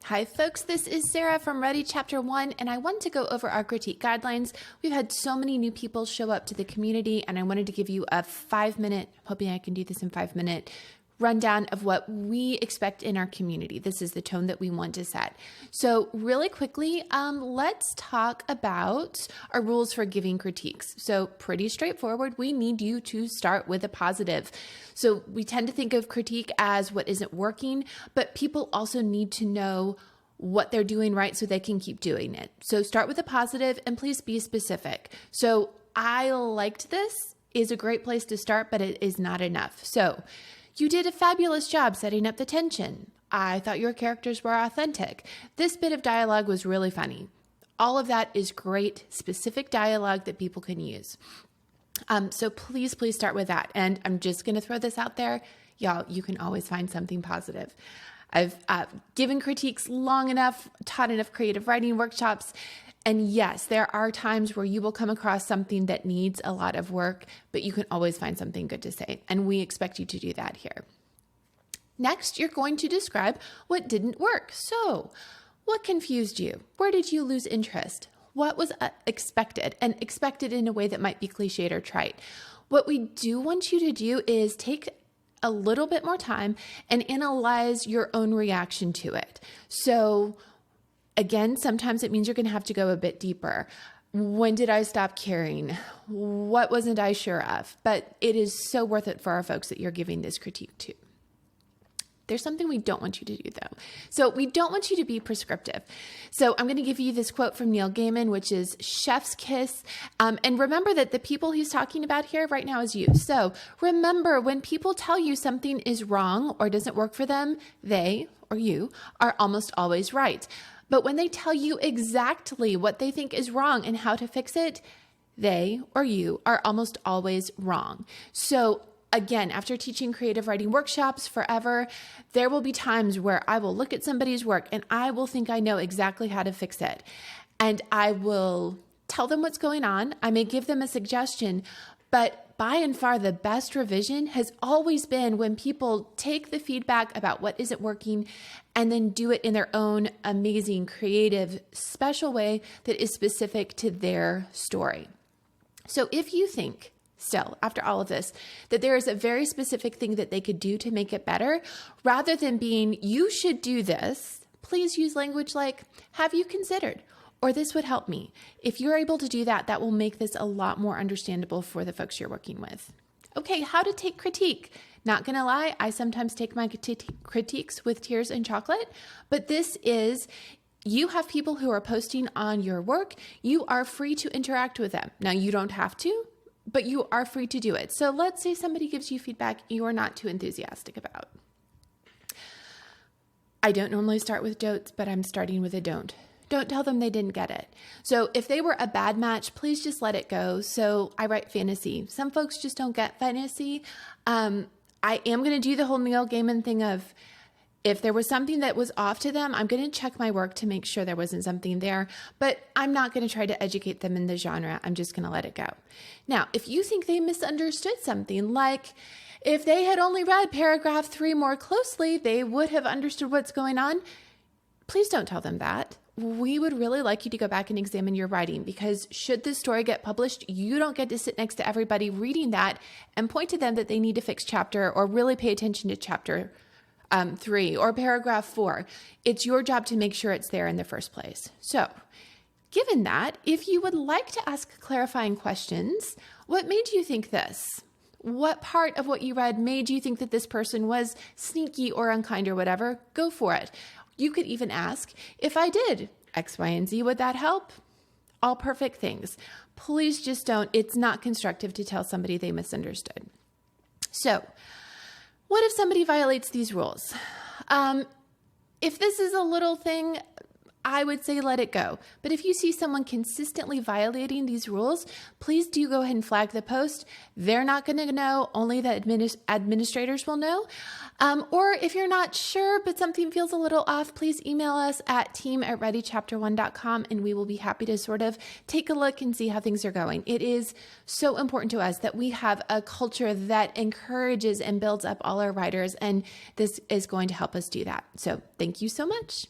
Hi folks, this is Sarah from Ready Chapter 1, and I wanted to go over our critique guidelines. We've had so many new people show up to the community, and I wanted to give you a 5-minute, hoping I can do this in 5-minute, rundown of what we expect in our community. This is the tone that we want to set. So really quickly, let's talk about our rules for giving critiques. So pretty straightforward. We need you to start with a positive. So we tend to think of critique as what isn't working, but people also need to know what they're doing right so they can keep doing it. So start with a positive and please be specific. So I liked this is a great place to start, but it is not enough. So you did a fabulous job setting up the tension. I thought your characters were authentic. This bit of dialogue was really funny. All of that is great, specific dialogue that people can use. So please start with that. And I'm just going to throw this out there. Y'all, you can always find something positive. I've given critiques long enough, taught enough creative writing workshops. And yes, there are times where you will come across something that needs a lot of work, but you can always find something good to say. And we expect you to do that here. Next, you're going to describe what didn't work. So, what confused you? Where did you lose interest? What was expected? And expected in a way that might be cliched or trite. What we do want you to do is take a little bit more time and analyze your own reaction to it. So, again, sometimes it means you're going to have to go a bit deeper. When did I stop caring? What wasn't I sure of? But it is so worth it for our folks that you're giving this critique to. There's something we don't want you to do, though. So we don't want you to be prescriptive. So I'm going to give you this quote from Neil Gaiman, which is chef's kiss. And remember that the people he's talking about here right now is you. So remember, when people tell you something is wrong or doesn't work for them, they or you are almost always right. But when they tell you exactly what they think is wrong and how to fix it, they or you are almost always wrong. So again, after teaching creative writing workshops forever, there will be times where I will look at somebody's work and I will think I know exactly how to fix it. And I will tell them what's going on. I may give them a suggestion, but by and far, the best revision has always been when people take the feedback about what isn't working and then do it in their own amazing, creative, special way that is specific to their story. So if you think still, after all of this, that there is a very specific thing that they could do to make it better, rather than being, you should do this, please use language like, have you considered? Or this would help me. If you're able to do that, that will make this a lot more understandable for the folks you're working with. Okay, how to take critique. Not gonna lie, I sometimes take my critiques with tears and chocolate, but this is, you have people who are posting on your work. You are free to interact with them. Now, you don't have to, but you are free to do it. So let's say somebody gives you feedback you are not too enthusiastic about. I don't normally start with don'ts, but I'm starting with a don't. Don't tell them they didn't get it. So if they were a bad match, please just let it go. So I write fantasy. Some folks just don't get fantasy. I am going to do the whole Neil Gaiman thing of, if there was something that was off to them, I'm going to check my work to make sure there wasn't something there, but I'm not going to try to educate them in the genre. I'm just going to let it go. Now, if you think they misunderstood something, like if they had only read paragraph 3 more closely, they would have understood what's going on. Please don't tell them that. We would really like you to go back and examine your writing, because should this story get published, you don't get to sit next to everybody reading that and point to them that they need to fix chapter or really pay attention to chapter 3 or paragraph 4. It's your job to make sure it's there in the first place. So given that, if you would like to ask clarifying questions, what made you think this? What part of what you read made you think that this person was sneaky or unkind or whatever? Go for it. You could even ask, if I did X, Y, and Z, would that help? All perfect things. Please just don't. It's not constructive to tell somebody they misunderstood. So, what if somebody violates these rules? If this is a little thing, I would say let it go. But if you see someone consistently violating these rules, please do go ahead and flag the post. They're not going to know, only the administrators will know. Or if you're not sure, but something feels a little off, please email us at team@readychapter1.com and we will be happy to sort of take a look and see how things are going. It is so important to us that we have a culture that encourages and builds up all our writers, and this is going to help us do that. So thank you so much.